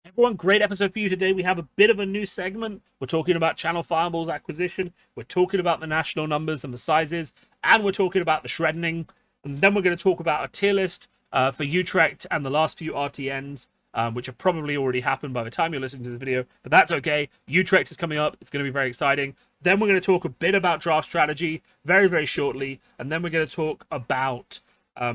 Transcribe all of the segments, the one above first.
Everyone, great episode for you today. We have a bit of a new segment. We're talking about Channel Fireball's acquisition. We're talking about the national numbers and the sizes, and we're talking about the shredding. And then we're going to talk about a tier list for Utrecht and the last few RTNs, which have probably already happened by the time you're listening to this video, but that's okay. Utrecht is coming up. It's going to be very exciting. Then we're going to talk a bit about draft strategy very, very shortly, and then we're going to talk about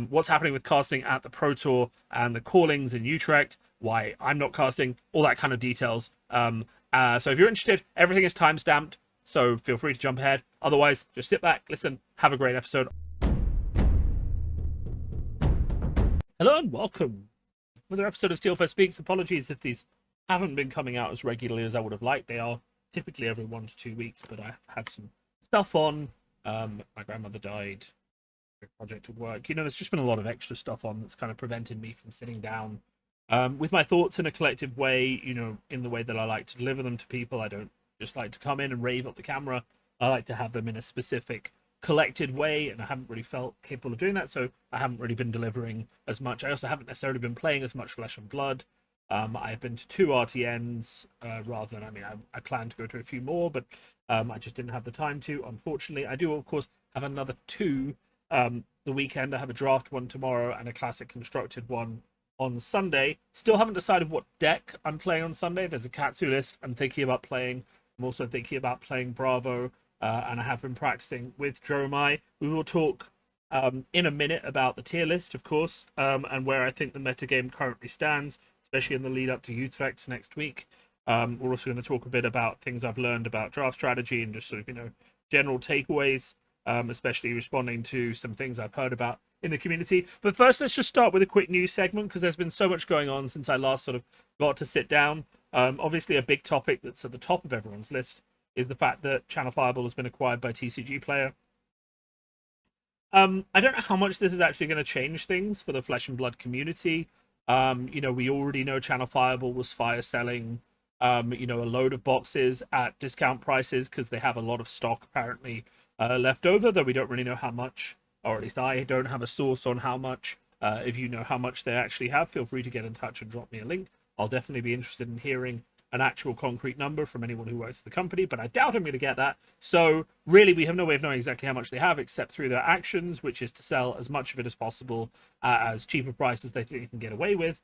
what's happening with casting at the Pro Tour and the callings in Utrecht, why I'm not casting, all that kind of details. So if you're interested, everything is time-stamped, so feel free to jump ahead. Otherwise, just sit back, listen, have a great episode. Hello and welcome. Another episode of Steelfur Speaks. Apologies if these haven't been coming out as regularly as I would have liked. They are typically every 1 to 2 weeks, but I've had some stuff on. My grandmother died. Project at work. There's just been a lot of extra stuff on that's kind of prevented me from sitting down with my thoughts in a collective way, in the way that I like to deliver them to people. I don't just like to come in and rave at the camera. I like to have them in a specific collected way, and I haven't really felt capable of doing that, so I haven't really been delivering as much. I also haven't necessarily been playing as much Flesh and Blood. I've been to 2 RTNs rather than, I plan to go to a few more, but I just didn't have the time to, unfortunately. I do, of course, have another 2 the weekend. I have a draft one tomorrow and a classic constructed one on Sunday. Still haven't decided what deck I'm playing on Sunday. There's a Katsu list I'm thinking about playing. I'm also thinking about playing Bravo, and I have been practicing with Dromai. We will talk in a minute about the tier list, of course, and where I think the metagame currently stands, especially in the lead up to Utrecht next week. We're also going to talk a bit about things I've learned about draft strategy and just sort of, general takeaways. Especially responding to some things I've heard about in the community. But first, let's just start with a quick news segment, because there's been so much going on since I last sort of got to sit down. Obviously, a big topic that's at the top of everyone's list is the fact that Channel Fireball has been acquired by TCG Player. I don't know how much this is actually going to change things for the Flesh and Blood community. We already know Channel Fireball was fire selling a load of boxes at discount prices because they have a lot of stock apparently left over, though we don't really know how much, or at least I don't have a source on how much. If you know how much they actually have, feel free to get in touch and drop me a link. I'll definitely be interested in hearing an actual concrete number from anyone who works at the company, but I doubt I'm going to get that. So really, we have no way of knowing exactly how much they have except through their actions, which is to sell as much of it as possible as cheaper prices they think they can get away with,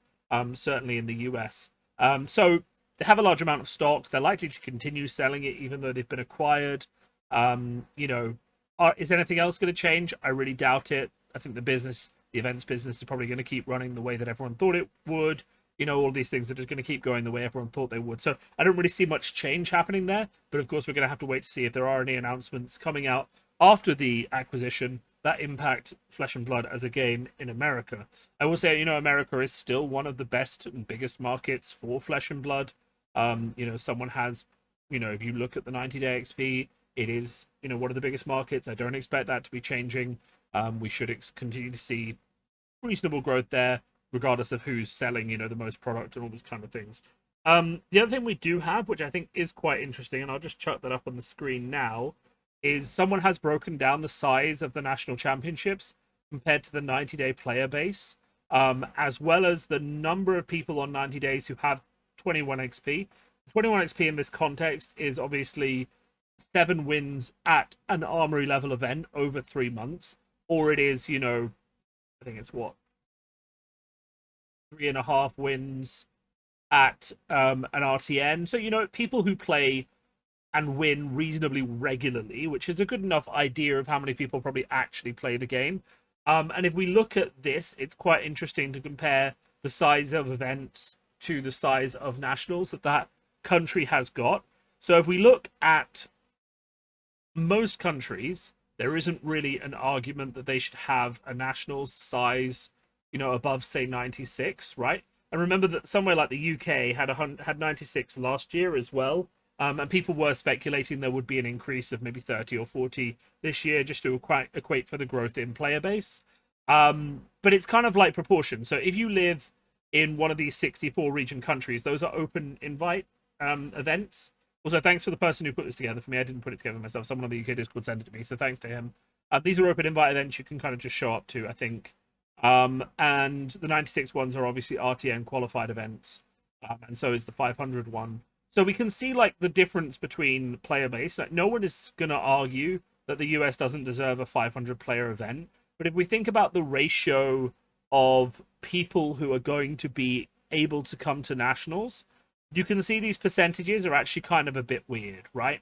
certainly in the US. So they have a large amount of stock. They're likely to continue selling it even though they've been acquired. Is anything else going to change? I really doubt it. I think the events business is probably going to keep running the way that everyone thought it would. All these things are just going to keep going the way everyone thought they would. So I don't really see much change happening there. But of course, we're going to have to wait to see if there are any announcements coming out after the acquisition that impact Flesh and Blood as a game in America. I will say, America is still one of the best and biggest markets for Flesh and Blood. Someone has, if you look at the 90-day XP, it is, one of the biggest markets. I don't expect that to be changing. We should continue to see reasonable growth there, regardless of who's selling, the most product and all these kind of things. The other thing we do have, which I think is quite interesting, and I'll just chuck that up on the screen now, is someone has broken down the size of the national championships compared to the 90-day player base, as well as the number of people on 90 days who have 21 XP. 21 XP in this context is obviously 7 wins at an armory level event over 3 months, or it is, I think it's 3.5 wins at an RTN. So, people who play and win reasonably regularly, which is a good enough idea of how many people probably actually play the game. And if we look at this, it's quite interesting to compare the size of events to the size of nationals that country has got. So if we look at most countries, there isn't really an argument that they should have a nationals size, above, say, 96, right? And remember that somewhere like the UK had 96 last year as well. And people were speculating there would be an increase of maybe 30 or 40 this year just to equate for the growth in player base. But it's kind of like proportion. So if you live in one of these 64 region countries, those are open invite events. Also, thanks to the person who put this together for me. I didn't put it together myself. Someone on the UK Discord sent it to me, so thanks to him. These are open invite events you can kind of just show up to, I think. And the 96 ones are obviously RTN qualified events. and so is the 500 one. So we can see like the difference between player base. Like no one is going to argue that the US doesn't deserve a 500 player event, but if we think about the ratio of people who are going to be able to come to nationals, you can see these percentages are actually kind of a bit weird, right?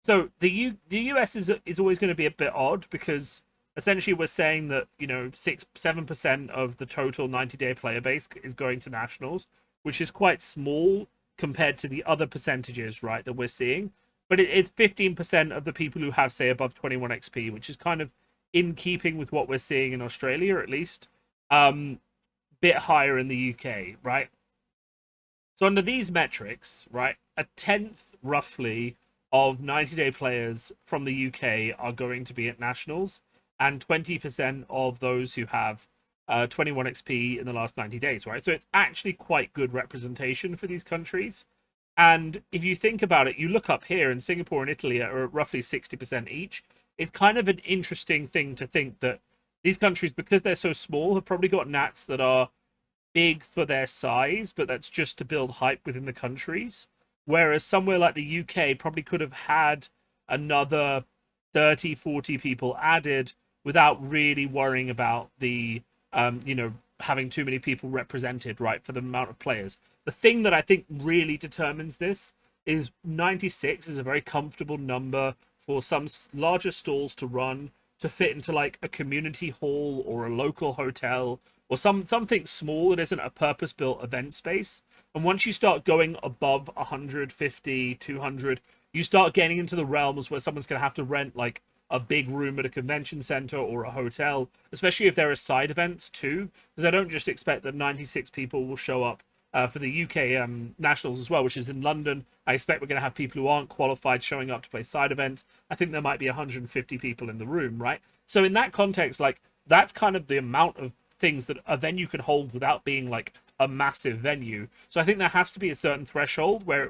So the US is always going to be a bit odd because essentially we're saying that 6-7% of the total 90-day player base is going to nationals, which is quite small compared to the other percentages, right, that we're seeing. But it's 15% of the people who have, say, above 21 XP, which is kind of in keeping with what we're seeing in Australia, at least. Bit higher in the UK, right? So under these metrics, right, a tenth roughly of 90-day players from the UK are going to be at nationals, and 20% of those who have 21 XP in the last 90 days, right? So it's actually quite good representation for these countries. And if you think about it, you look up here, and Singapore and Italy are roughly 60% each. It's kind of an interesting thing to think that these countries, because they're so small, have probably got nats that are big for their size, but that's just to build hype within the countries. Whereas somewhere like the UK probably could have had another 30, 40 people added without really worrying about the, having too many people represented, right, for the amount of players. The thing that I think really determines this is 96 is a very comfortable number for some larger stalls to run, to fit into like a community hall or a local hotel or something small that isn't a purpose-built event space. And once you start going above 150, 200, you start getting into the realms where someone's going to have to rent like a big room at a convention center or a hotel, especially if there are side events too, because I don't just expect that 96 people will show up for the UK Nationals as well, which is in London. I expect we're going to have people who aren't qualified showing up to play side events. I think there might be 150 people in the room, right? So in that context, like that's kind of the amount of things that a venue can hold without being like a massive venue. So I think there has to be a certain threshold where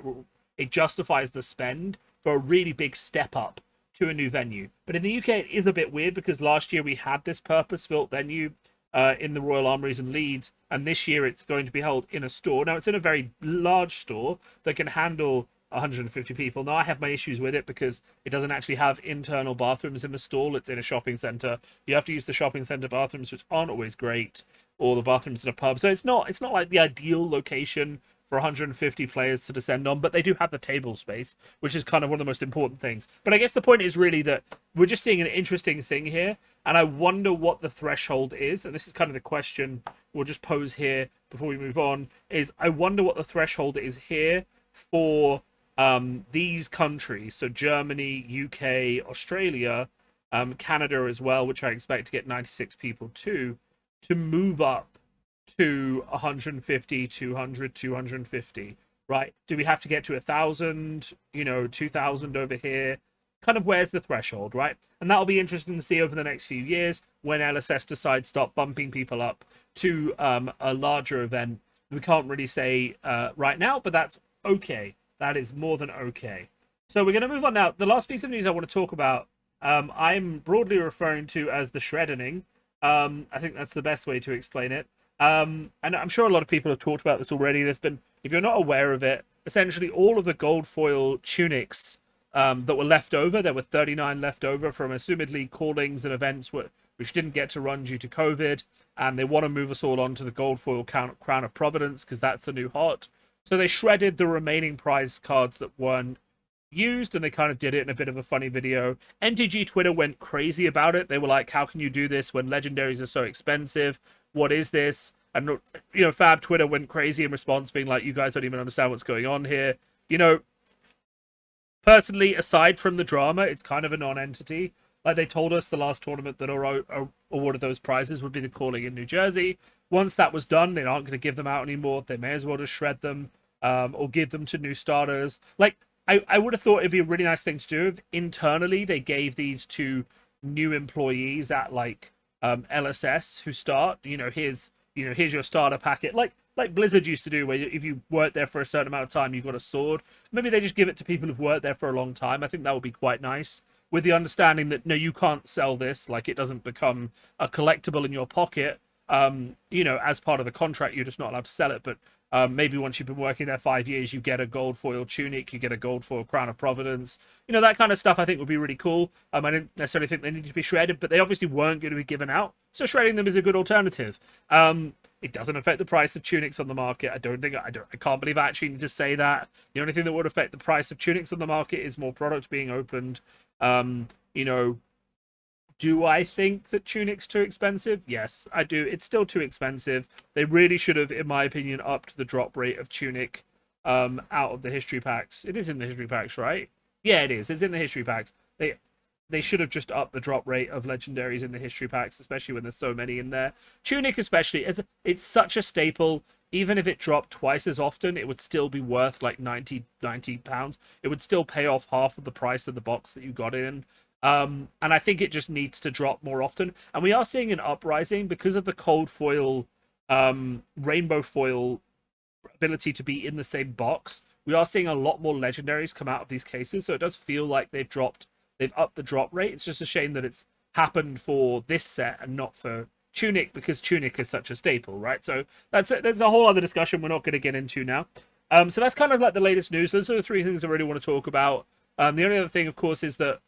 it justifies the spend for a really big step up to a new venue. But in the UK, it is a bit weird because last year we had this purpose-built venue in the Royal Armouries in Leeds, and this year it's going to be held in a store. Now, it's in a very large store that can handle 150 people. Now, I have my issues with it because it doesn't actually have internal bathrooms in the stall. It's in a shopping centre. You have to use the shopping centre bathrooms, which aren't always great, or the bathrooms in a pub. So it's not like the ideal location for 150 players to descend on, but they do have the table space, which is kind of one of the most important things. But I guess the point is really that we're just seeing an interesting thing here, and I wonder what the threshold is, and this is kind of the question we'll just pose here before we move on, is I wonder what the threshold is here for these countries, so Germany, UK, Australia, Canada as well, which I expect to get 96 people too, to move up to 150, 200, 250, right? Do we have to get to 1,000, 2,000 over here? Kind of where's the threshold, right? And that'll be interesting to see over the next few years when LSS decides to start bumping people up to a larger event. We can't really say right now, but that's okay. That is more than okay. So we're going to move on now. The last piece of news I want to talk about, I'm broadly referring to as the shreddening. I think that's the best way to explain it. And I'm sure a lot of people have talked about this already. There's been, if you're not aware of it, essentially all of the gold foil tunics that were left over, there were 39 left over from assumedly callings and events which didn't get to run due to COVID, and they want to move us all on to the gold foil Crown of Providence because that's the new hot. So they shredded the remaining prize cards that weren't used, and they kind of did it in a bit of a funny video. MTG Twitter went crazy about it. They were like, how can you do this when legendaries are so expensive? What is this? And Fab Twitter went crazy in response, being like, you guys don't even understand what's going on here. Personally, aside from the drama, it's kind of a non-entity. Like they told us the last tournament that awarded those prizes would be the calling in New Jersey. Once that was done, they aren't going to give them out anymore. They may as well just shred them or give them to new starters. Like, I would have thought it'd be a really nice thing to do if internally they gave these to new employees at like LSS who start. Here's your starter packet, like Blizzard used to do, where if you worked there for a certain amount of time, you got a sword. Maybe they just give it to people who've worked there for a long time. I think that would be quite nice, with the understanding that no, you can't sell this. Like, it doesn't become a collectible in your pocket. As part of the contract, you're just not allowed to sell it. But Maybe once you've been working there 5 years, you get a gold foil tunic, you get a gold foil crown of providence. That kind of stuff I think would be really cool. I didn't necessarily think they needed to be shredded, but they obviously weren't going to be given out, so shredding them is a good alternative. It doesn't affect the price of tunics on the market. I can't believe I actually need to say that. The only thing that would affect the price of tunics on the market is more products being opened. Do I think that tunic's too expensive? Yes, I do. It's still too expensive. They really should have, in my opinion, upped the drop rate of tunic out of the history packs. It is in the history packs, right? Yeah, it is. It's in the history packs. They should have just upped the drop rate of legendaries in the history packs, especially when there's so many in there. Tunic especially, it's such a staple. Even if it dropped twice as often, it would still be worth like 90 pounds. It would still pay off half of the price of the box that you got it in. And I think it just needs to drop more often. And we are seeing an uprising because of the cold foil, rainbow foil ability to be in the same box. We are seeing a lot more legendaries come out of these cases, so it does feel like they've upped the drop rate. It's just a shame that it's happened for this set and not for tunic, because tunic is such a staple, right? So there's a whole other discussion we're not going to get into now. So that's kind of like the latest news. Those are the three things I really want to talk about. The only other thing, of course, is that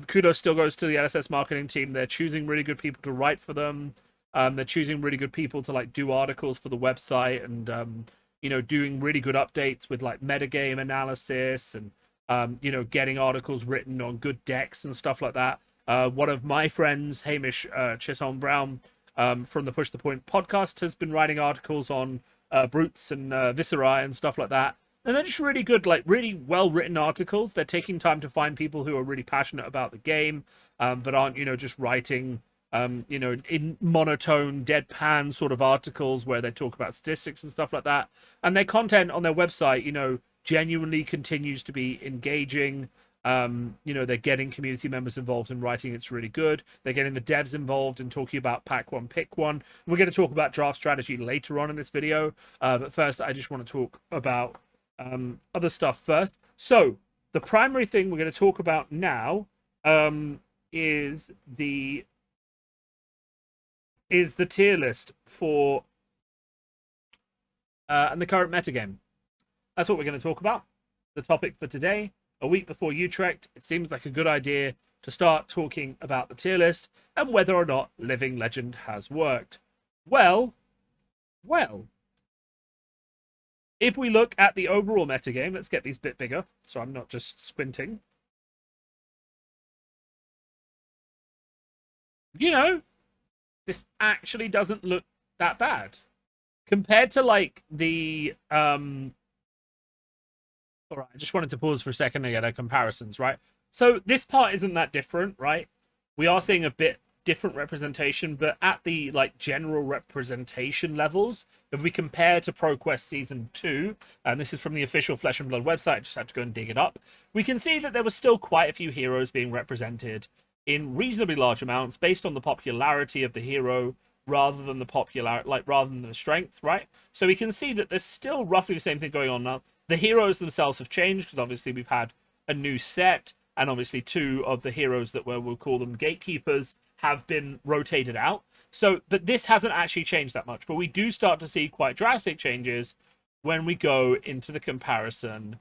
kudos still goes to the LSS marketing team. They're choosing really good people to write for them. They're choosing really good people to like do articles for the website, and doing really good updates with like metagame analysis, and getting articles written on good decks and stuff like that. One of my friends, Hamish Chisholm Brown, from the Push the Point podcast, has been writing articles on brutes and viscera and stuff like that. And they're just really good, like really well-written articles. They're taking time to find people who are really passionate about the game, but aren't, just writing, in monotone, deadpan sort of articles where they talk about statistics and stuff like that. And their content on their website, genuinely continues to be engaging. They're getting community members involved in writing. It's really good. They're getting the devs involved in talking about pack one, pick one. We're going to talk about draft strategy later on in this video. But first, I just want to talk about other stuff first. So the primary thing we're going to talk about now is the tier list for and the current metagame. That's what we're going to talk about. The topic for today, a week before Utrecht, it seems like a good idea to start talking about the tier list and whether or not Living Legend has worked. Well, if we look at the overall metagame, let's get these a bit bigger so I'm not just squinting. This actually doesn't look that bad. Compared to like the all right, I just wanted to pause for a second to get our comparisons, right? So this part isn't that different, right? We are seeing a bit different representation, but at the like general representation levels, if we compare to ProQuest Season 2, and this is from the official Flesh and Blood website, I just had to go and dig it up, we can see that there were still quite a few heroes being represented in reasonably large amounts based on the popularity of the hero rather than the strength, right? So we can see that there's still roughly the same thing going on now. The heroes themselves have changed because obviously we've had a new set, and obviously two of the heroes that we'll call them gatekeepers have been rotated out. So, but this hasn't actually changed that much. But we do start to see quite drastic changes when we go into the comparison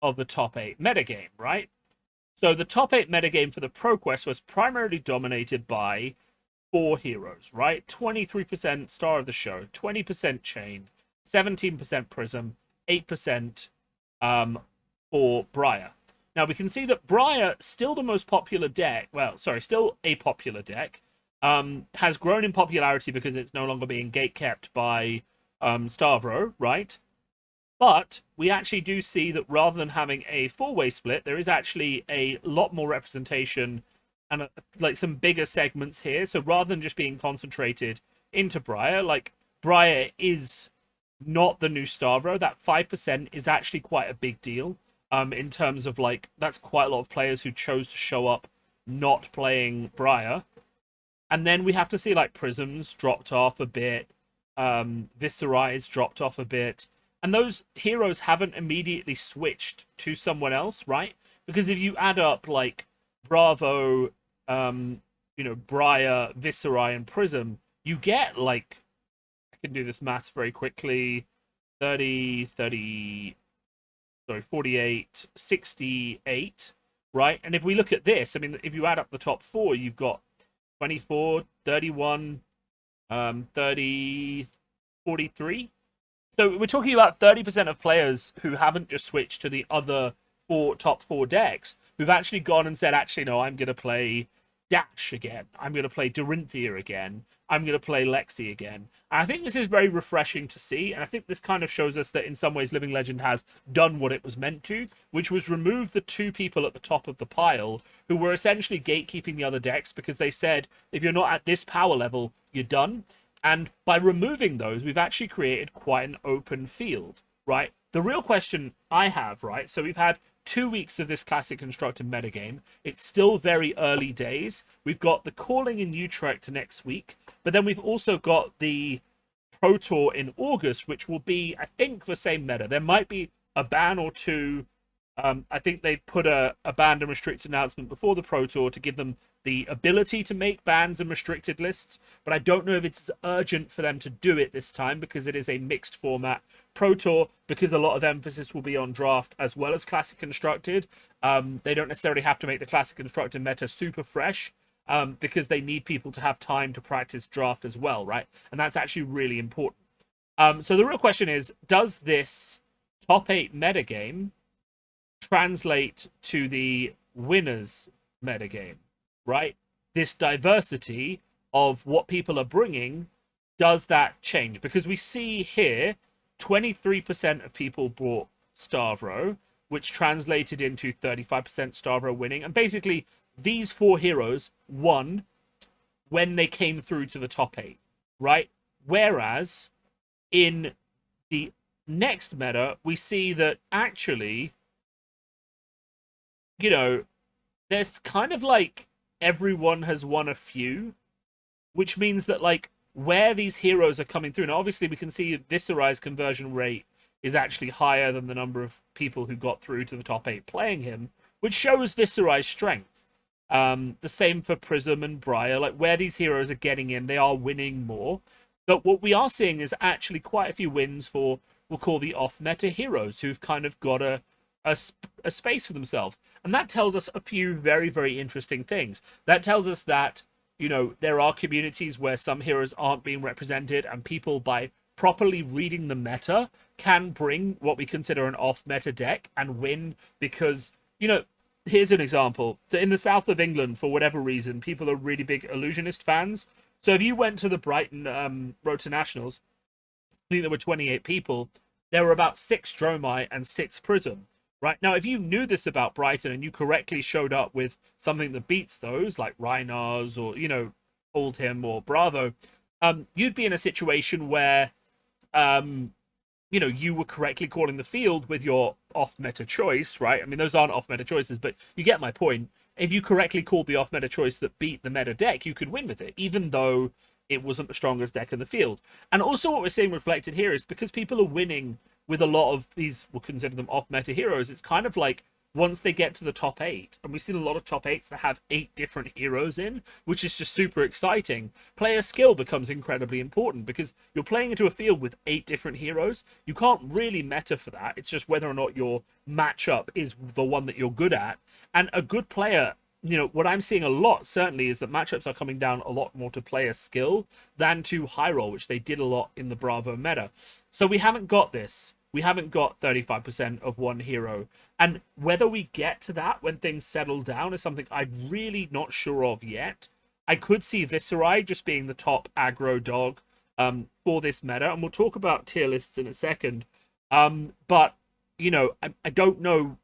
of the top 8 metagame, right? So the top 8 metagame for the ProQuest was primarily dominated by 4 heroes, right? 23% Star of the Show, 20% Chain, 17% Prism, 8% for Briar. Now we can see that Briar, still the most popular deck, still a popular deck, has grown in popularity because it's no longer being gatekept by Stavro, right? But we actually do see that rather than having a 4-way split, there is actually a lot more representation and like some bigger segments here. So rather than just being concentrated into Briar, like Briar is not the new Stavro. That 5% is actually quite a big deal. In terms of like, that's quite a lot of players who chose to show up not playing Briar. And then we have to see like Prisms dropped off a bit, Viscerize dropped off a bit, and those heroes haven't immediately switched to someone else, right? Because if you add up like Bravo, Briar, Visceri, and Prism, you get like, I can do this maths very quickly, 48, 68, right? And if we look at this, I mean, if you add up the top four, you've got 24, 31, 30, 43. So we're talking about 30% of players who haven't just switched to the other top four decks, who've actually gone and said, actually, no, I'm going to play Dash again. I'm going to play Dorinthia again. I'm going to play Lexi again. And I think this is very refreshing to see. And I think this kind of shows us that in some ways Living Legend has done what it was meant to, which was remove the two people at the top of the pile who were essentially gatekeeping the other decks because they said, if you're not at this power level, you're done. And by removing those, we've actually created quite an open field, right? The real question I have, right? So we've had 2 weeks of this classic constructed metagame. It's still very early days. We've got the calling in Utrecht next week, but then we've also got the Pro Tour in August, which will be, I think, the same meta. There might be a ban or two. I think they put a banned and restricted announcement before the Pro Tour to give them the ability to make bans and restricted lists, but I don't know if it's urgent for them to do it this time because it is a mixed format Pro Tour, because a lot of emphasis will be on draft as well as classic constructed. They don't necessarily have to make the classic constructed meta super fresh because they need people to have time to practice draft as well, right? And that's actually really important. So the real question is, does this top 8 metagame translate to the winners metagame, right? This diversity of what people are bringing, does that change? Because we see here 23% of people bought Stavro, which translated into 35% Stavro winning. And basically, these four heroes won when they came through to the top 8, right? Whereas in the next meta, we see that actually, you know, there's kind of like everyone has won a few, which means that like where these heroes are coming through. Now, obviously, we can see Viserai's conversion rate is actually higher than the number of people who got through to the top 8 playing him, which shows Viserai's strength. The same for Prism and Briar. Like where these heroes are getting in, they are winning more. But what we are seeing is actually quite a few wins for, we'll call the off-meta heroes, who've kind of got a space for themselves. And that tells us a few very, very interesting things. That tells us that, you know, there are communities where some heroes aren't being represented, and people, by properly reading the meta, can bring what we consider an off-meta deck and win because, you know, here's an example. So in the south of England, for whatever reason, people are really big Illusionist fans. So if you went to the Brighton Road to Nationals, I think there were 28 people, there were about 6 Dromai and 6 Prism. Right now, if you knew this about Brighton and you correctly showed up with something that beats those, like Reinars or, you know, Oldhim or Bravo, you'd be in a situation where, you know, you were correctly calling the field with your off-meta choice, right? I mean, those aren't off-meta choices, but you get my point. If you correctly called the off-meta choice that beat the meta deck, you could win with it, even though it wasn't the strongest deck in the field. And also what we're seeing reflected here is because people are winning with a lot of these, we'll consider them off-meta heroes, it's kind of like once they get to the top 8, and we've seen a lot of top 8s that have 8 different heroes in, which is just super exciting, player skill becomes incredibly important because you're playing into a field with 8 different heroes. You can't really meta for that. It's just whether or not your matchup is the one that you're good at. And a good player, you know, what I'm seeing a lot, certainly, is that matchups are coming down a lot more to player skill than to high roll, which they did a lot in the Bravo meta. So we haven't got this. We haven't got 35% of one hero. And whether we get to that when things settle down is something I'm really not sure of yet. I could see Viserai just being the top aggro dog for this meta. And we'll talk about tier lists in a second. But, you know, I don't know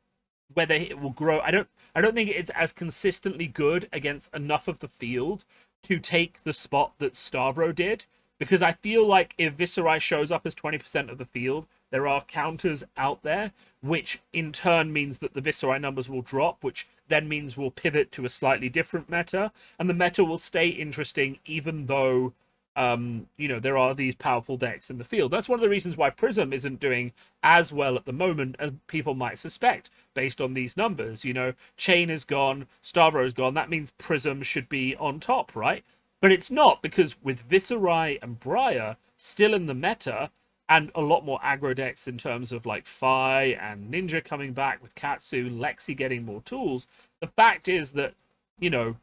whether it will grow. I don't think it's as consistently good against enough of the field to take the spot that Stavro did. Because I feel like if Viserai shows up as 20% of the field, there are counters out there, which in turn means that the Viserai numbers will drop, which then means we'll pivot to a slightly different meta. And the meta will stay interesting even though, you know, there are these powerful decks in the field. That's one of the reasons why Prism isn't doing as well at the moment as people might suspect based on these numbers. You know, Chain is gone, Stavro is gone. That means Prism should be on top, right? But it's not, because with Viserai and Briar still in the meta, and a lot more aggro decks in terms of like Fi and Ninja coming back with Katsu, Lexi getting more tools. The fact is that, you know,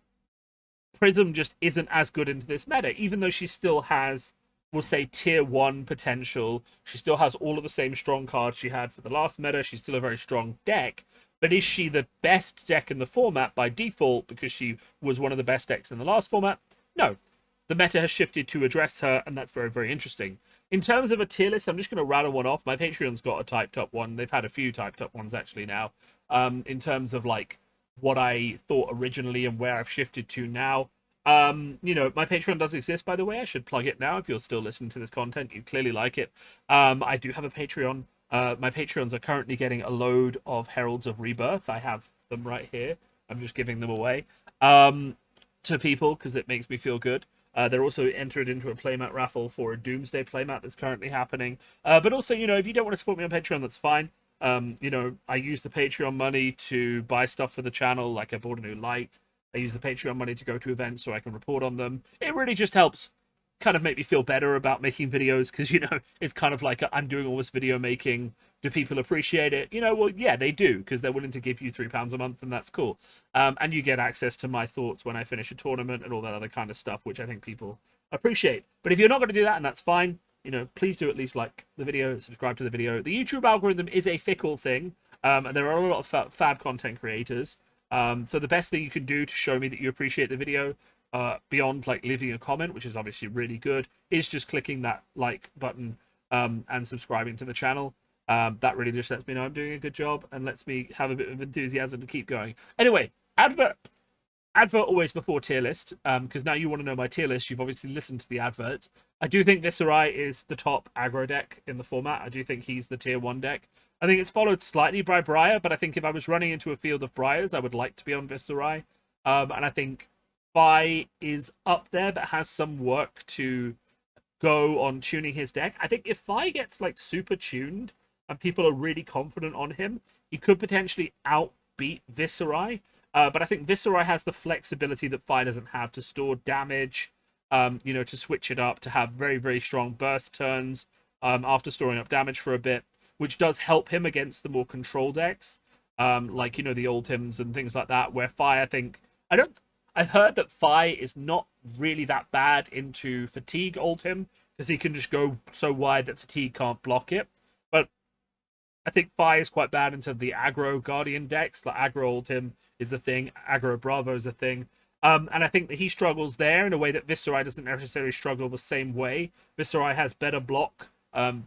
Prism just isn't as good into this meta, even though she still has, we'll say, tier 1 potential. She still has all of the same strong cards she had for the last meta. She's still a very strong deck. But is she the best deck in the format by default because she was one of the best decks in the last format? No. The meta has shifted to address her, and that's very, very interesting. In terms of a tier list, I'm just going to rattle one off. My Patreon's got a typed up one. They've had a few typed up ones actually now. In terms of like what I thought originally and where I've shifted to now. You know, my Patreon does exist, by the way. I should plug it now. If you're still listening to this content, you clearly like it. I do have a Patreon. My Patreons are currently getting a load of Heralds of Rebirth. I have them right here. I'm just giving them away to people because it makes me feel good. They're also entered into a playmat raffle for a Doomsday playmat that's currently happening. But also, you know, if you don't want to support me on Patreon, that's fine. You know, I use the Patreon money to buy stuff for the channel, like I bought a new light. I use the Patreon money to go to events so I can report on them. It really just helps kind of make me feel better about making videos because, you know, it's kind of like I'm doing all this video making. Do people appreciate it? You know, well, yeah, they do because they're willing to give you £3 a month and that's cool. And you get access to my thoughts when I finish a tournament and all that other kind of stuff, which I think people appreciate. But if you're not going to do that, and that's fine, you know, please do at least like the video, subscribe to the video. The YouTube algorithm is a fickle thing, and there are a lot of fab content creators. So the best thing you can do to show me that you appreciate the video, beyond like leaving a comment, which is obviously really good, is just clicking that like button and subscribing to the channel. That really just lets me know I'm doing a good job and lets me have a bit of enthusiasm to keep going. Anyway, advert always before tier list, because now you want to know my tier list. You've obviously listened to the advert. I do think Viserai is the top aggro deck in the format. I do think he's the tier 1 deck. I think it's followed slightly by Briar, but I think if I was running into a field of Briars, I would like to be on Viserai. And I think Fi is up there, but has some work to go on tuning his deck. I think if Fi gets like super tuned and people are really confident on him, he could potentially outbeat Viserai. But I think Viserai has the flexibility that Fi doesn't have to store damage, you know, to switch it up, to have very, very strong burst turns after storing up damage for a bit, which does help him against the more control decks, like, you know, the Ultims and things like that, where Fi, I think... I've heard that Fi is not really that bad into Fatigue Ultim, because he can just go so wide that Fatigue can't block it. But I think Fi is quite bad into the aggro Guardian decks. Like aggro Ultim is the thing, aggro Bravo is the thing. And I think that he struggles there in a way that Viserai doesn't necessarily struggle the same way. Viserai has better block,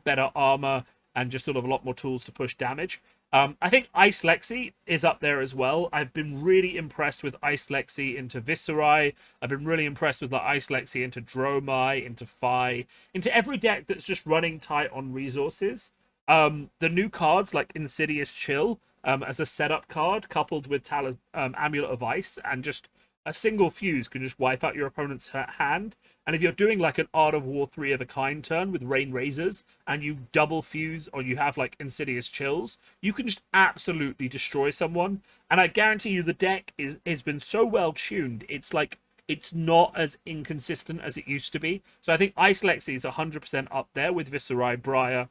better armor, and just sort of a lot more tools to push damage. I think Ice Lexi is up there as well. I've been really impressed with Ice Lexi into Viserai. I've been really impressed with the Ice Lexi into Dromai, into Fi, into every deck that's just running tight on resources. The new cards like Insidious Chill as a setup card, coupled with Amulet of Ice, and just a single fuse can just wipe out your opponent's hand. And if you're doing like an Art of War 3 of a kind turn with Rain Razors, and you double fuse, or you have like Insidious Chills, you can just absolutely destroy someone. And I guarantee you the deck has been so well tuned, it's like, it's not as inconsistent as it used to be. So I think Ice Lexi is 100% up there with Viserai, Briar.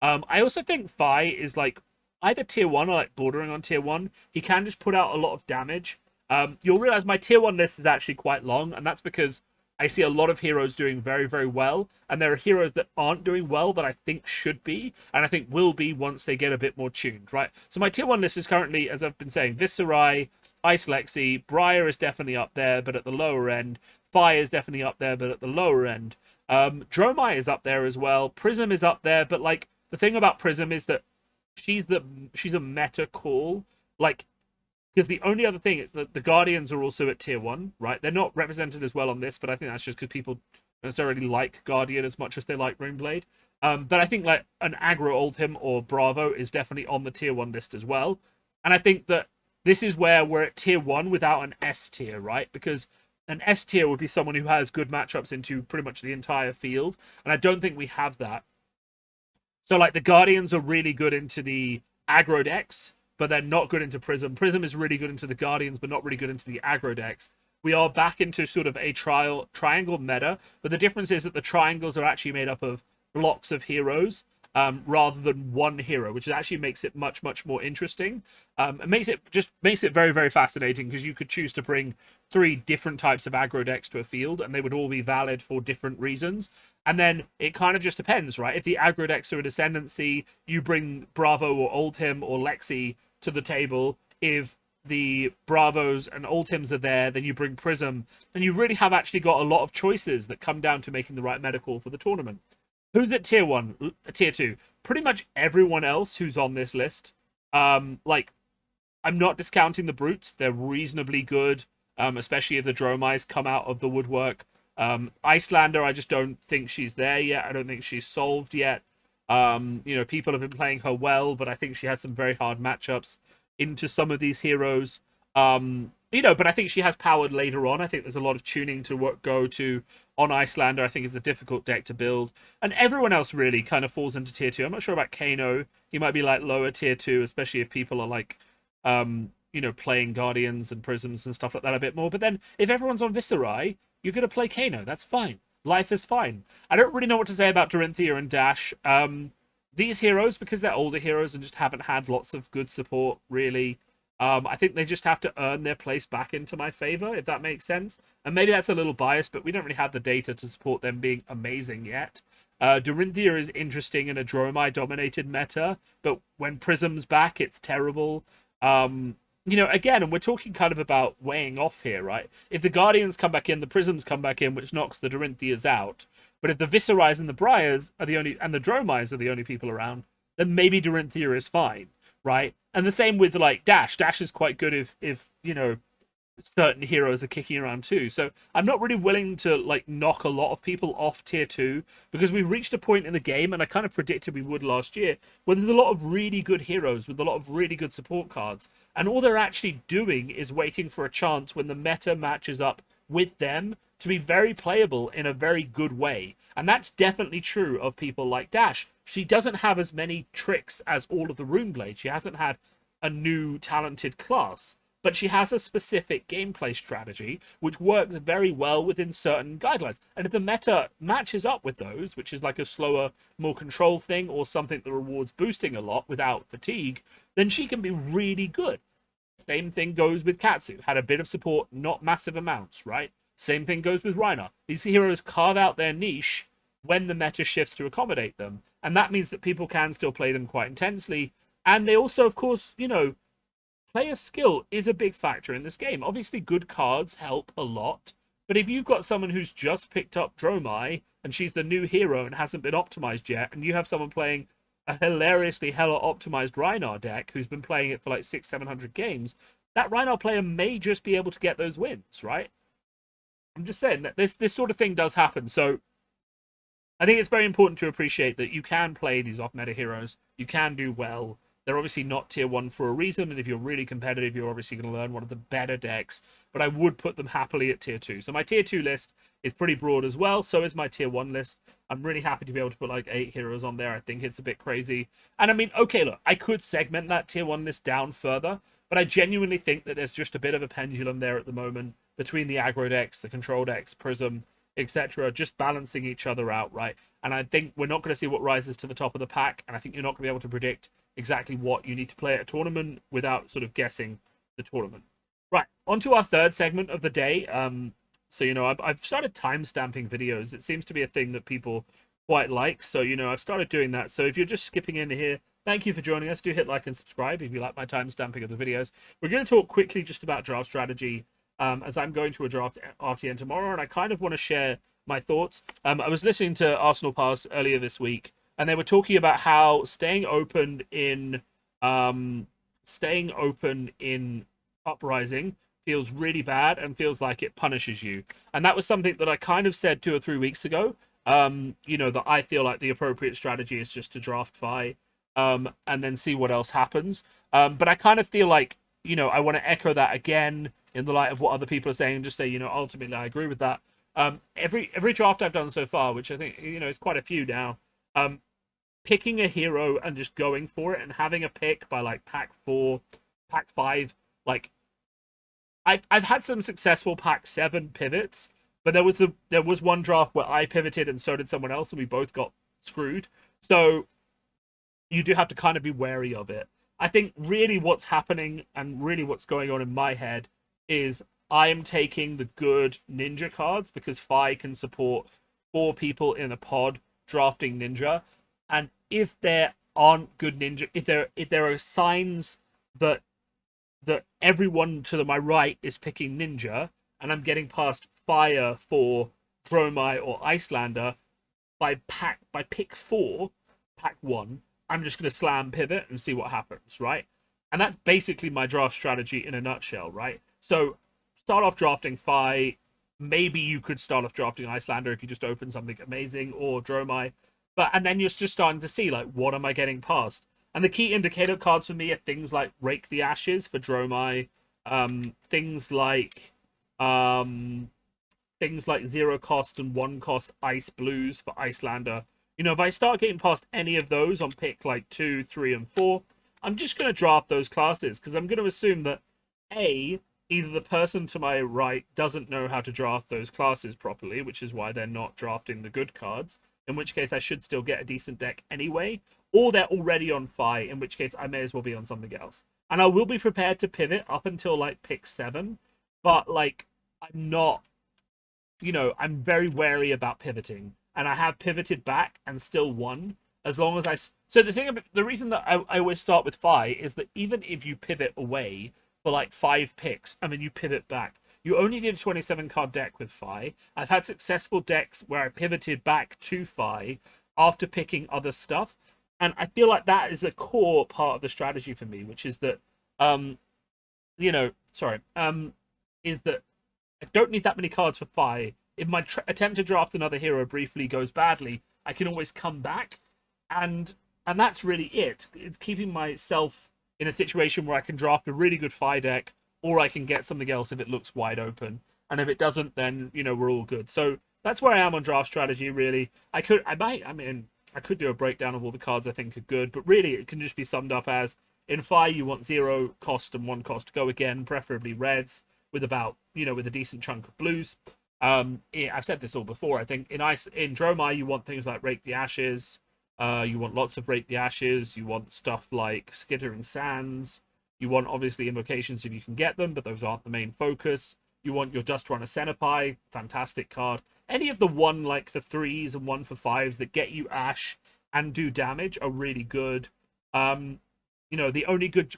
I also think Fi is like either tier 1 or like bordering on tier 1. He can just put out a lot of damage. You'll realize my tier 1 list is actually quite long, and that's because I see a lot of heroes doing very, very well, and there are heroes that aren't doing well that I think should be, and I think will be once they get a bit more tuned, right? So my tier 1 list is currently, as I've been saying, Viserai, Ice Lexi, Briar is definitely up there, but at the lower end. Fi is definitely up there, but at the lower end. Dromai is up there as well. Prism is up there, but like the thing about Prism is that she's a meta call, like, because the only other thing is that the Guardians are also at tier 1, right? They're not represented as well on this, but I think that's just because people don't necessarily like Guardian as much as they like Runeblade. But I think like an aggro Ultim or Bravo is definitely on the tier 1 list as well. And I think that this is where we're at tier 1 without an S tier, right? Because an S tier would be someone who has good matchups into pretty much the entire field. And I don't think we have that. So like the Guardians are really good into the aggro decks, but they're not good into Prism. Prism is really good into the Guardians, but not really good into the aggro decks. We are back into sort of a triangle meta, but the difference is that the triangles are actually made up of blocks of heroes. rather than one hero, which actually makes it much, much more interesting. It makes it very, very fascinating, because you could choose to bring 3 different types of aggro decks to a field, and they would all be valid for different reasons. And then it kind of just depends, right? If the aggro decks are in ascendancy, you bring Bravo or Oldhim or Lexi to the table. If the Bravos and Oldhims are there, then you bring Prism. And you really have actually got a lot of choices that come down to making the right meta call for the tournament. Who's at tier 1, tier 2? Pretty much everyone else who's on this list. Like, I'm not discounting the Brutes. They're reasonably good, especially if the Dromais come out of the woodwork. Icelander, I just don't think she's there yet. I don't think she's solved yet. People have been playing her well, but I think she has some very hard matchups into some of these heroes. But I think she has powered later on. I think there's a lot of tuning to go to on Icelander. I think it's a difficult deck to build. And everyone else really kind of falls into tier 2. I'm not sure about Kano. He might be like lower tier 2, especially if people are like, playing Guardians and Prisms and stuff like that a bit more. But then if everyone's on Viserai, you're going to play Kano. That's fine. Life is fine. I don't really know what to say about Dorinthia and Dash. These heroes, because they're older heroes and just haven't had lots of good support, really, I think they just have to earn their place back into my favor, if that makes sense. And maybe that's a little biased, but we don't really have the data to support them being amazing yet. Dorinthia is interesting in a Dromai-dominated meta, but when Prism's back, it's terrible. Again, and we're talking kind of about weighing off here, right? If the Guardians come back in, the Prisms come back in, which knocks the Dorinthias out. But if the Viserais and the Briars are the only, and the Dromais are the only people around, then maybe Dorinthia is fine, right? And the same with like Dash. Dash is quite good if certain heroes are kicking around too. So I'm not really willing to like knock a lot of people off tier 2, because we've reached a point in the game, and I kind of predicted we would last year, where there's a lot of really good heroes with a lot of really good support cards, and all they're actually doing is waiting for a chance when the meta matches up with them to be very playable in a very good way. And that's definitely true of people like Dash. She doesn't have as many tricks as all of the Runeblade. She hasn't had a new talented class, but she has a specific gameplay strategy which works very well within certain guidelines. And if the meta matches up with those, which is like a slower, more control thing, or something that rewards boosting a lot without fatigue, then she can be really good. Same thing goes with Katsu. Had a bit of support, not massive amounts, right? Same thing goes with Reiner. These heroes carve out their niche when the meta shifts to accommodate them. And that means that people can still play them quite intensely. And they also, of course, player skill is a big factor in this game. Obviously, good cards help a lot. But if you've got someone who's just picked up Dromai, and she's the new hero and hasn't been optimized yet, and you have someone playing a hilariously hella optimized Rhinar deck who's been playing it for like 600-700 games, that Rhinar player may just be able to get those wins, right? I'm just saying that this sort of thing does happen. So I think it's very important to appreciate that you can play these off-meta heroes. You can do well. They're obviously not tier 1 for a reason, and if you're really competitive, you're obviously going to learn one of the better decks, but I would put them happily at tier 2. So my tier 2 list is pretty broad as well, so is my tier 1 list. I'm really happy to be able to put like 8 heroes on there. I think it's a bit crazy. And I mean, okay, look, I could segment that tier 1 list down further, but I genuinely think that there's just a bit of a pendulum there at the moment between the aggro decks, the control decks, Prism, etc., just balancing each other out, right? And I think we're not going to see what rises to the top of the pack, and I think you're not going to be able to predict exactly what you need to play at a tournament without sort of guessing the tournament. Right, on to our third segment of the day. So, I've started time-stamping videos. It seems to be a thing that people quite like. So, I've started doing that. So if you're just skipping in here, thank you for joining us. Do hit like and subscribe if you like my time-stamping of the videos. We're going to talk quickly just about draft strategy, as I'm going to a draft RTN tomorrow, and I kind of want to share my thoughts. I was listening to Arsenal Pass earlier this week, and they were talking about how staying open in Uprising feels really bad and feels like it punishes you. And that was something that I kind of said 2 or 3 weeks ago. That I feel like the appropriate strategy is just to draft Fi, and then see what else happens. But I kind of feel like, I want to echo that again in the light of what other people are saying, and just say, ultimately I agree with that. Every draft I've done so far, which I think, is quite a few now, picking a hero and just going for it and having a pick by like pack 4, pack 5, like I've had some successful pack 7 pivots, but there was one draft where I pivoted and so did someone else, and we both got screwed. So you do have to kind of be wary of it. I think really what's happening and really what's going on in my head is I am taking the good ninja cards because Fi can support 4 people in a pod drafting ninja, and if there aren't good ninja, if there are signs that everyone to my right is picking ninja, and I'm getting past fire for Dromai or Icelander by pick 4, pack 1, I'm just going to slam pivot and see what happens, right? And that's basically my draft strategy in a nutshell, right? So start off drafting Fi. Maybe you could start off drafting Icelander if you just open something amazing, or Dromai. And then you're just starting to see, like, what am I getting past? And the key indicator cards for me are things like Rake the Ashes for Dromai, things like 0 cost and 1 cost Ice Blues for Icelander. You know, if I start getting past any of those on pick like 2, 3, and 4, I'm just going to draft those classes because I'm going to assume that either the person to my right doesn't know how to draft those classes properly, which is why they're not drafting the good cards, in which case I should still get a decent deck anyway, or they're already on Fi, in which case I may as well be on something else. And I will be prepared to pivot up until like pick 7, but like I'm not, I'm very wary about pivoting, and I have pivoted back and still won as long as I. So the reason that I always start with Fi is that even if you pivot away for like 5 picks and then you pivot back, you only did a 27 card deck with Fi. I've had successful decks where I pivoted back to Fi after picking other stuff, and I feel like that is a core part of the strategy for me, which is that is that I don't need that many cards for Fi. If my attempt to draft another hero briefly goes badly, I can always come back, and that's really it. It's keeping myself in a situation where I can draft a really good Fi deck, or I can get something else if it looks wide open. And if it doesn't, then we're all good. So that's where I am on draft strategy. Really, I could do a breakdown of all the cards I think are good, but really it can just be summed up as in Fi you want 0 cost and 1 cost to go again, preferably reds with about with a decent chunk of blues. I've said this all before. I think in Dromai you want things like Rake the Ashes. You want lots of Rake the Ashes. You want stuff like Skittering Sands. You want obviously invocations if you can get them, but those aren't the main focus. You want your Dust Runner Centipede, fantastic card. Any of the 1 like the 3s and 1 for 5s that get you Ash and do damage are really good. The only good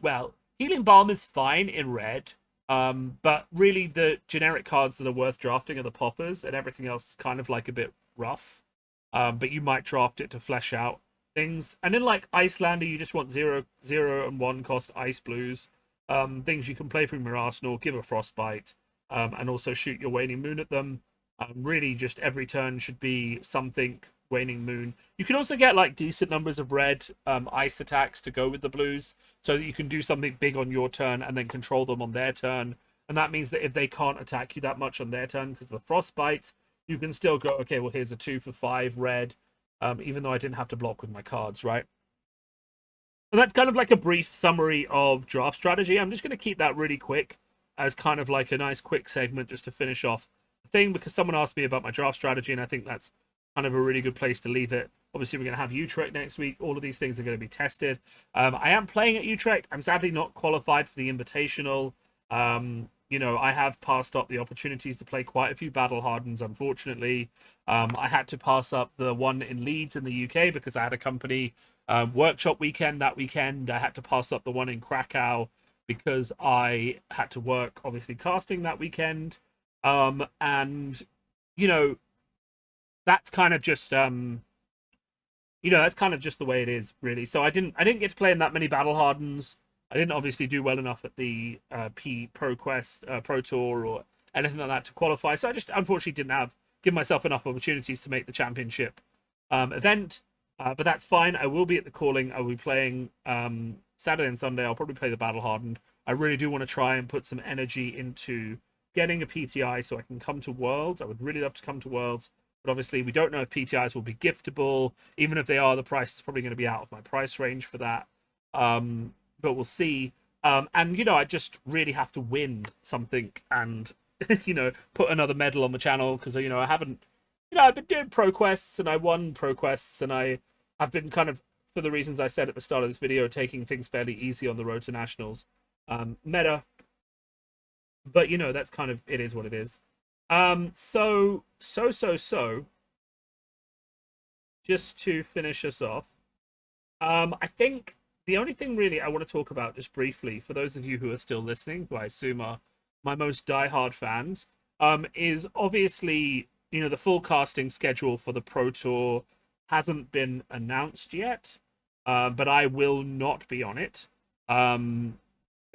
Healing Balm is fine in red. But really the generic cards that are worth drafting are the poppers, and everything else is kind of like a bit rough. But you might draft it to flesh out things. And in like Icelander, you just want 0 and 1 cost Ice Blues. Things you can play from your arsenal, give a Frostbite, and also shoot your Waning Moon at them. Really just every turn should be something Waning Moon. You can also get like decent numbers of red ice attacks to go with the blues, so that you can do something big on your turn and then control them on their turn. And that means that if they can't attack you that much on their turn because of the Frostbite, you can still go, okay, well, here's a 2 for 5 red, even though I didn't have to block with my cards, right? And that's kind of like a brief summary of draft strategy. I'm just going to keep that really quick as kind of like a nice quick segment just to finish off the thing, because someone asked me about my draft strategy, and I think that's kind of a really good place to leave it. Obviously, we're going to have Utrecht next week. All of these things are going to be tested. I am playing at Utrecht. I'm sadly not qualified for the Invitational. I have passed up the opportunities to play quite a few Battle Hardens, unfortunately. I had to pass up the one in Leeds in the UK because I had a company workshop weekend that weekend. I had to pass up the one in Krakow because I had to work, obviously, casting that weekend. That's kind of just that's kind of just the way it is, really. So I didn't get to play in that many Battle Hardens. I didn't obviously do well enough at the Pro Quest, Pro Tour, or anything like that to qualify. So I just unfortunately didn't give myself enough opportunities to make the championship event. But that's fine. I will be at the calling. I will be playing Saturday and Sunday. I'll probably play the Battle Hardened. I really do want to try and put some energy into getting a PTI so I can come to Worlds. I would really love to come to Worlds. But obviously, we don't know if PTIs will be giftable. Even if they are, the price is probably going to be out of my price range for that. But we'll see. I just really have to win something and, put another medal on the channel because, I haven't, I've been doing Pro Quests and I won Pro Quests and I have been kind of for the reasons I said at the start of this video, taking things fairly easy on the road to nationals. Meta, but you know, that's kind of, it is what it is. So just to finish us off, I think the only thing really I want to talk about just briefly, for those of you who are still listening, who I assume are my most diehard fans, is obviously, you know, the full casting schedule for the Pro Tour hasn't been announced yet, but I will not be on it. A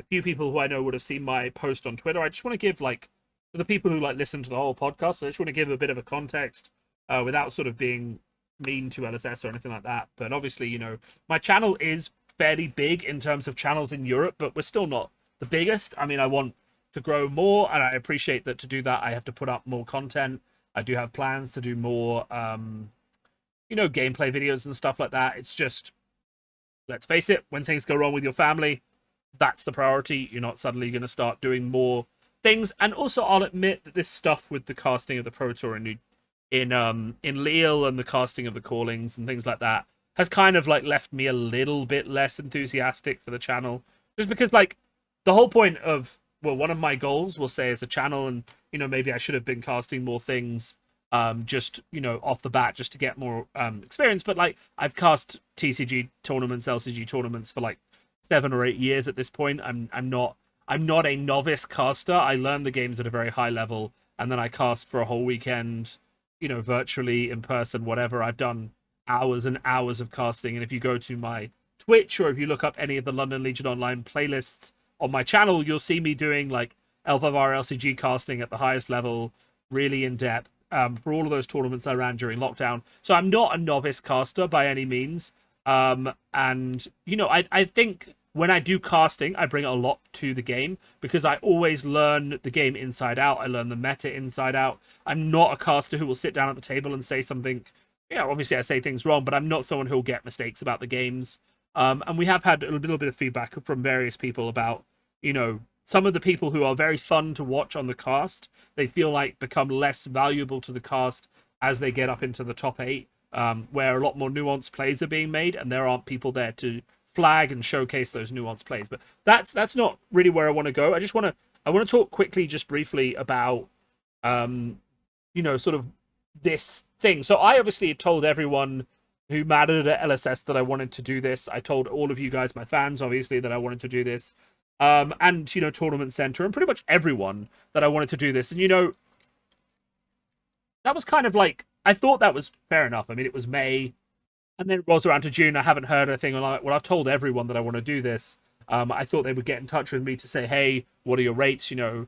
few people who I know would have seen my post on Twitter. I just want to give, like, for the people who like listen to the whole podcast, I just want to give a bit of a context without sort of being mean to LSS or anything like that. But obviously, you know, my channel is fairly big in terms of channels in Europe, but we're still not the biggest. I mean, I want to grow more, and I appreciate that to do that, I have to put up more content. I do have plans to do more, you know, gameplay videos and stuff like that. It's just, let's face it, when things go wrong with your family, that's the priority. You're not suddenly going to start doing more things. And also, I'll admit that this stuff with the casting of the Pro Tour in Lille and the casting of the callings and things like that has kind of like left me a little bit less enthusiastic for the channel, just because, like, the whole point of, well, one of my goals, we'll say, as a channel, and you know, maybe I should have been casting more things just, you know, off the bat, just to get more experience. But like, I've cast TCG tournaments, LCG tournaments for like 7 or 8 years at this point. I'm not a novice caster. I learn the games at a very high level, and then I cast for a whole weekend, you know, virtually, in person, whatever. I've done hours and hours of casting, and if you go to my Twitch, or if you look up any of the London Legion Online playlists on my channel, you'll see me doing like L5R LCG casting at the highest level, really in depth, for all of those tournaments I ran during lockdown. So I'm not a novice caster by any means. And, you know, I think when I do casting, I bring a lot to the game, because I always learn the game inside out. I learn the meta inside out. I'm not a caster who will sit down at the table and say something. Yeah, obviously I say things wrong, but I'm not someone who'll get mistakes about the games. And we have had a little bit of feedback from various people about, you know, some of the people who are very fun to watch on the cast, they feel like become less valuable to the cast as they get up into the top 8. Where a lot more nuanced plays are being made, and there aren't people there to flag and showcase those nuanced plays. But that's not really where I want to go. I want to talk quickly, just briefly, about you know, sort of this thing. So I obviously told everyone who mattered at LSS that I wanted to do this. I told all of you guys, my fans, obviously, that I wanted to do this. And, you know, Tournament Center, and pretty much everyone, that I wanted to do this. And, you know, that was kind of like, I thought that was fair enough. I mean, it was May, and then it rolls around to June. I haven't heard anything. I'm like, well, I've told everyone that I want to do this. I thought they would get in touch with me to say, hey, what are your rates? You know,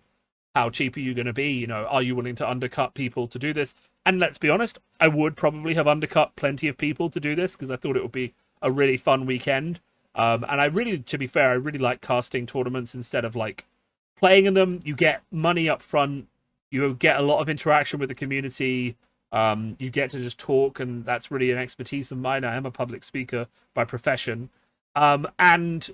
how cheap are you going to be? You know, are you willing to undercut people to do this? And let's be honest, I would probably have undercut plenty of people to do this, because I thought it would be a really fun weekend. And I really, to be fair, I really like casting tournaments instead of like playing in them. You get money up front. You get a lot of interaction with the community. You get to just talk, and that's really an expertise of mine. I am a public speaker by profession. And,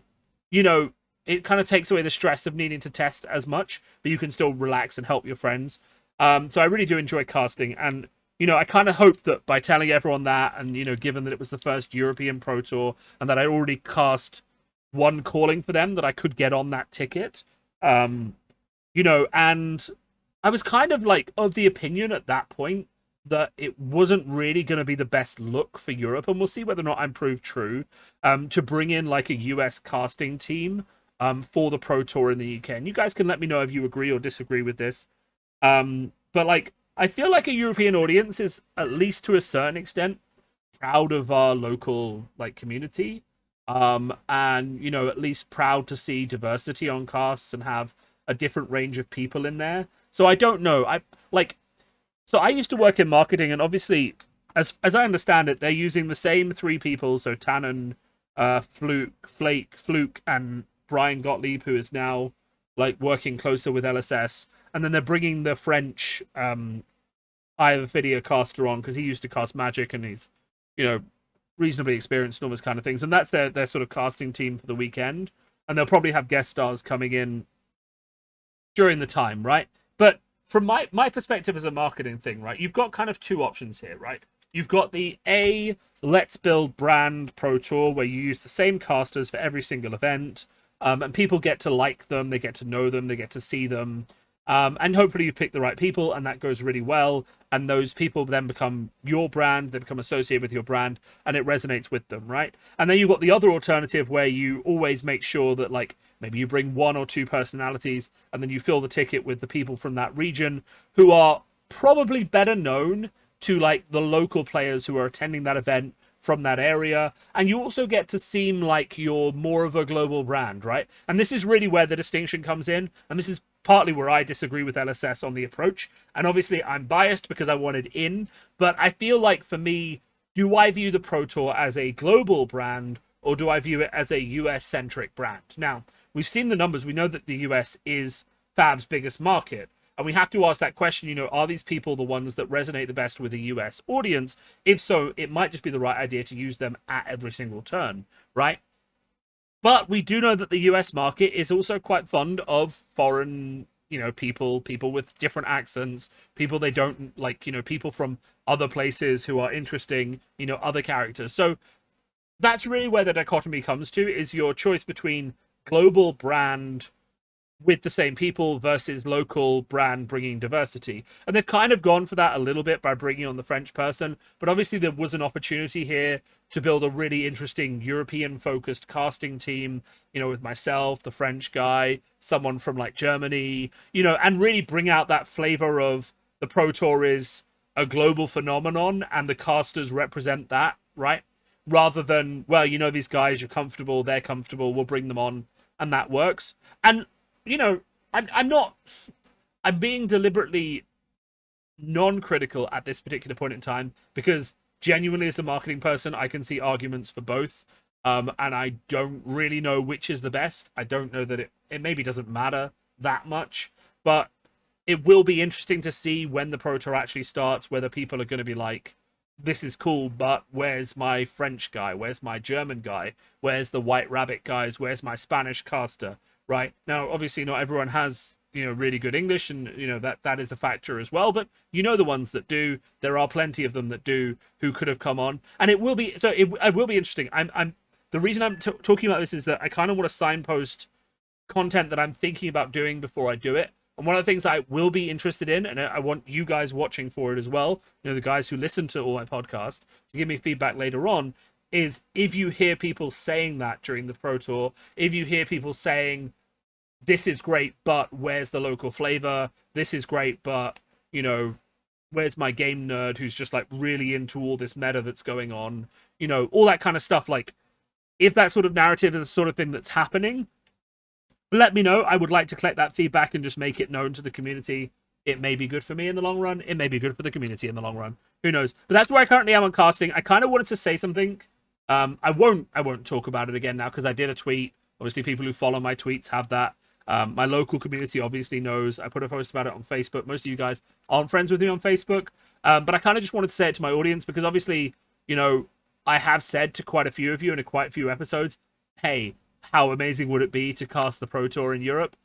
you know, it kind of takes away the stress of needing to test as much, but you can still relax and help your friends. So I really do enjoy casting. And, you know, I kind of hoped that by telling everyone that, and, you know, given that it was the first European Pro Tour, and that I already cast one calling for them, that I could get on that ticket. You know, and I was kind of like of the opinion at that point that it wasn't really going to be the best look for Europe, and we'll see whether or not I'm proved true, to bring in like a US casting team for the Pro Tour in the UK. And you guys can let me know if you agree or disagree with this. But like, I feel like a European audience is, at least to a certain extent, proud of our local like community, and, you know, at least proud to see diversity on casts and have a different range of people in there. So I don't know. So I used to work in marketing, and obviously, as I understand it, they're using the same 3 people. So Tannen, Fluke, and Brian Gottlieb, who is now like working closer with LSS, and then they're bringing the French Eye of Ophidia caster on, because he used to cast Magic, and he's, you know, reasonably experienced in all those kind of things. And that's their sort of casting team for the weekend, and they'll probably have guest stars coming in during the time, right? But from my perspective as a marketing thing, right, you've got kind of 2 options here, right? you've got the Let's Build brand Pro Tour, where you use the same casters for every single event, and people get to like them, they get to know them, they get to see them, and hopefully you pick the right people, and that goes really well, and those people then become your brand, they become associated with your brand, and it resonates with them, right? And then you've got the other alternative where you always make sure that, like, maybe you bring 1 or 2 personalities, and then you fill the ticket with the people from that region who are probably better known to, like, the local players who are attending that event from that area, and you also get to seem like you're more of a global brand, right? And this is really where the distinction comes in, and this is partly where I disagree with LSS on the approach, and obviously I'm biased because I wanted in, but I feel like for me, do I view the Pro Tour as a global brand, or do I view it as a US-centric brand? Now, we've seen the numbers, we know that the US is Fab's biggest market, and we have to ask that question, you know, are these people the ones that resonate the best with a US audience? If so, it might just be the right idea to use them at every single turn, right? But we do know that the US market is also quite fond of foreign, you know, people with different accents, people they don't like, you know, people from other places who are interesting, you know, other characters. So that's really where the dichotomy comes to, is your choice between global brand with the same people versus local brand bringing diversity. And they've kind of gone for that a little bit by bringing on the French person, but obviously there was an opportunity here to build a really interesting European focused casting team, you know, with myself, the French guy, someone from like Germany, you know, and really bring out that flavor of the Pro Tour is a global phenomenon and the casters represent that, right? Rather than, well, you know, these guys, you're comfortable, they're comfortable, we'll bring them on, and that works. And you know, I'm being deliberately non-critical at this particular point in time, because genuinely as a marketing person, I can see arguments for both. And I don't really know which is the best. I don't know that it maybe doesn't matter that much, but it will be interesting to see when the Pro Tour actually starts, whether people are going to be like, this is cool, but where's my French guy? Where's my German guy? Where's the White Rabbit guys? Where's my Spanish caster? Right now, obviously not everyone has, you know, really good English, and you know that is a factor as well, but you know the ones that do, there are plenty of them that do, who could have come on, and it will be interesting. I'm the reason I'm talking about this is that I kind of want to signpost content that I'm thinking about doing before I do it. And one of the things I will be interested in, and I want you guys watching for it as well, you know, the guys who listen to all my podcasts, to give me feedback later on, is if you hear people saying that during the Pro Tour, if you hear people saying, this is great, but where's the local flavor? This is great, but, you know, where's my game nerd who's just, like, really into all this meta that's going on? You know, all that kind of stuff. Like, if that sort of narrative is the sort of thing that's happening, let me know. I would like to collect that feedback and just make it known to the community. It may be good for me in the long run. It may be good for the community in the long run. Who knows? But that's where I currently am on casting. I kind of wanted to say something. I won't talk about it again now because I did a tweet. Obviously, people who follow my tweets have that. My local community obviously knows. I put a post about it on Facebook. Most of you guys aren't friends with me on Facebook. But I kind of just wanted to say it to my audience because obviously, you know, I have said to quite a few of you in quite a few episodes, hey, how amazing would it be to cast the Pro Tour in Europe?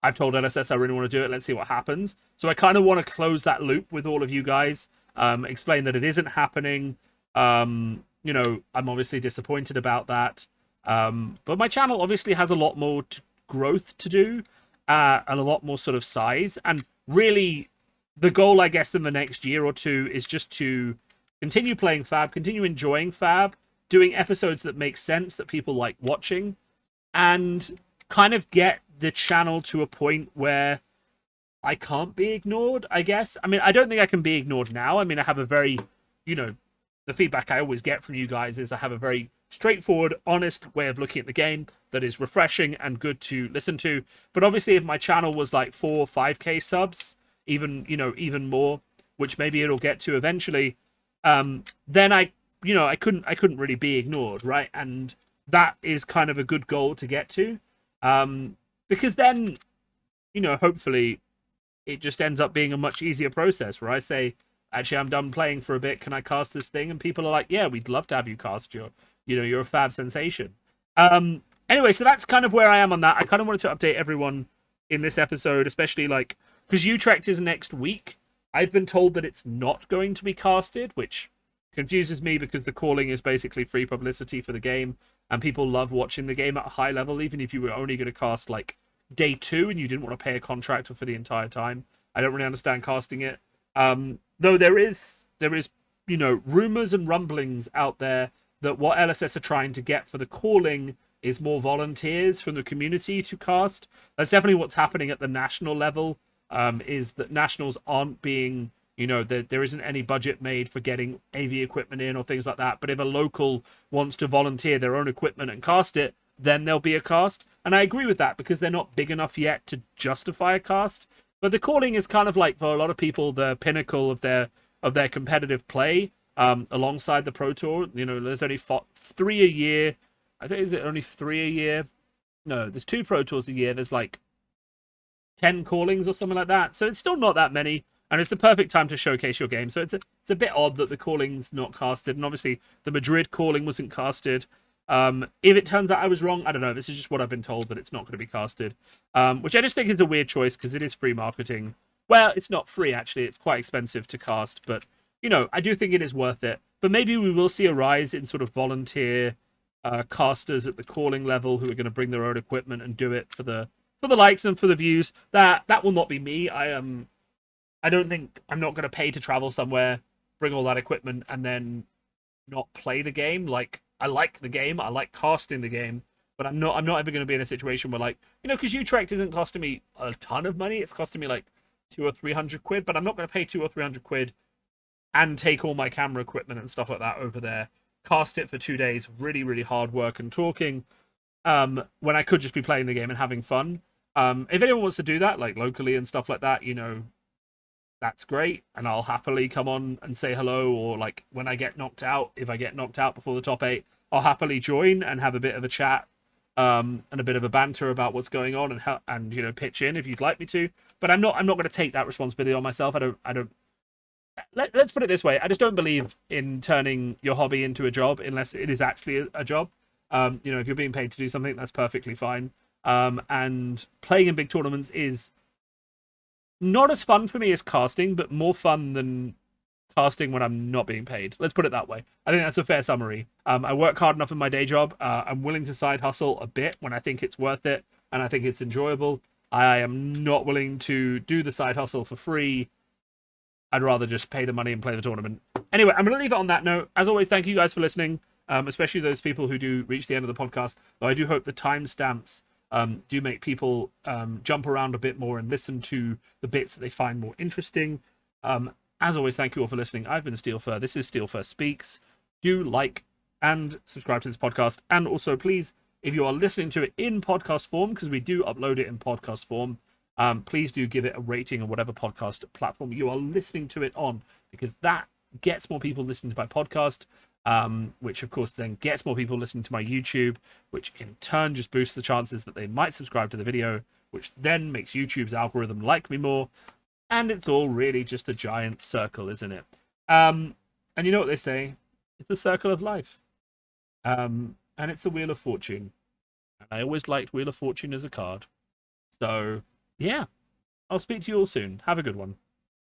I've told LSS I really want to do it. Let's see what happens. So I kind of want to close that loop with all of you guys. Explain that it isn't happening. You know, I'm obviously disappointed about that. But my channel obviously has a lot more growth to do, and a lot more sort of size. And really, the goal, I guess, in the next year or two is just to continue playing Fab, continue enjoying Fab, doing episodes that make sense, that people like watching, and kind of get the channel to a point where I can't be ignored, I guess. I mean, I don't think I can be ignored now. I mean, I have a very, you know, the feedback I always get from you guys is I have a very straightforward, honest way of looking at the game that is refreshing and good to listen to. But obviously, if my channel was like 4 or 5k subs, even, you know, even more, which maybe it'll get to eventually, then I couldn't really be ignored, right? And that is kind of a good goal to get to, because then, you know, hopefully it just ends up being a much easier process where I say, actually, I'm done playing for a bit. Can I cast this thing? And people are like, yeah, we'd love to have you cast you're a Fab sensation. Anyway, so that's kind of where I am on that. I kind of wanted to update everyone in this episode, especially like, because Utrecht is next week. I've been told that it's not going to be casted, which confuses me because the calling is basically free publicity for the game, and people love watching the game at a high level, even if you were only going to cast like day 2 and you didn't want to pay a contractor for the entire time. I don't really understand casting it. Though there is, you know, rumors and rumblings out there that what LSS are trying to get for the calling is more volunteers from the community to cast. That's definitely what's happening at the national level, is that nationals aren't being, you know, there isn't any budget made for getting AV equipment in or things like that. But if a local wants to volunteer their own equipment and cast it, then there'll be a cast. And I agree with that because they're not big enough yet to justify a cast. But the calling is kind of like, for a lot of people, the pinnacle of their competitive play, alongside the Pro Tour. You know, there's only 3 a year. I think, is it only 3 a year? No, there's 2 Pro Tours a year. There's like 10 callings or something like that. So it's still not that many. And it's the perfect time to showcase your game. So it's a bit odd that the calling's not casted. And obviously, the Madrid calling wasn't casted. If it turns out I was wrong, I don't know. This is just what I've been told, that it's not going to be casted. Which I just think is a weird choice because it is free marketing. Well, it's not free, actually. It's quite expensive to cast. But, you know, I do think it is worth it. But maybe we will see a rise in sort of volunteer casters at the calling level who are going to bring their own equipment and do it for the likes and for the views. That will not be me. I don't think I'm not going to pay to travel somewhere, bring all that equipment, and then not play the game. Like, I like the game, I like casting the game, but I'm not ever going to be in a situation where, like, you know, because Utrecht isn't costing me a ton of money. It's costing me like 200 or 300 quid, but I'm not going to pay 200 or 300 quid and take all my camera equipment and stuff like that over there, cast it for 2 days, really, really hard work and talking, when I could just be playing the game and having fun. If anyone wants to do that, like locally and stuff like that, you know, that's great, and I'll happily come on and say hello, or like when I get knocked out, if I get knocked out before the top 8, I'll happily join and have a bit of a chat, and a bit of a banter about what's going on, and you know, pitch in if you'd like me to. But I'm not going to take that responsibility on myself. Let's put it this way: I just don't believe in turning your hobby into a job unless it is actually a job. You know, if you're being paid to do something, that's perfectly fine. And playing in big tournaments is not as fun for me as casting, but more fun than casting when I'm not being paid. Let's put it that way. I think that's a fair summary. I work hard enough in my day job. I'm willing to side hustle a bit when I think it's worth it and I think it's enjoyable. I am not willing to do the side hustle for free. I'd rather just pay the money and play the tournament. Anyway, I'm going to leave it on that note. As always, thank you guys for listening, especially those people who do reach the end of the podcast. Though I do hope the timestamps do make people jump around a bit more and listen to the bits that they find more interesting. As always, thank you all for listening. I've been Steelfur. This is Steelfur Speaks. Do like and subscribe to this podcast. And also, please, if you are listening to it in podcast form, because we do upload it in podcast form, please do give it a rating on whatever podcast platform you are listening to it on, because that gets more people listening to my podcast, which of course then gets more people listening to my YouTube, which in turn just boosts the chances that they might subscribe to the video, which then makes YouTube's algorithm like me more. And it's all really just a giant circle, isn't it? And you know what they say? It's a circle of life. And it's a Wheel of Fortune. And I always liked Wheel of Fortune as a card. So, yeah. I'll speak to you all soon. Have a good one.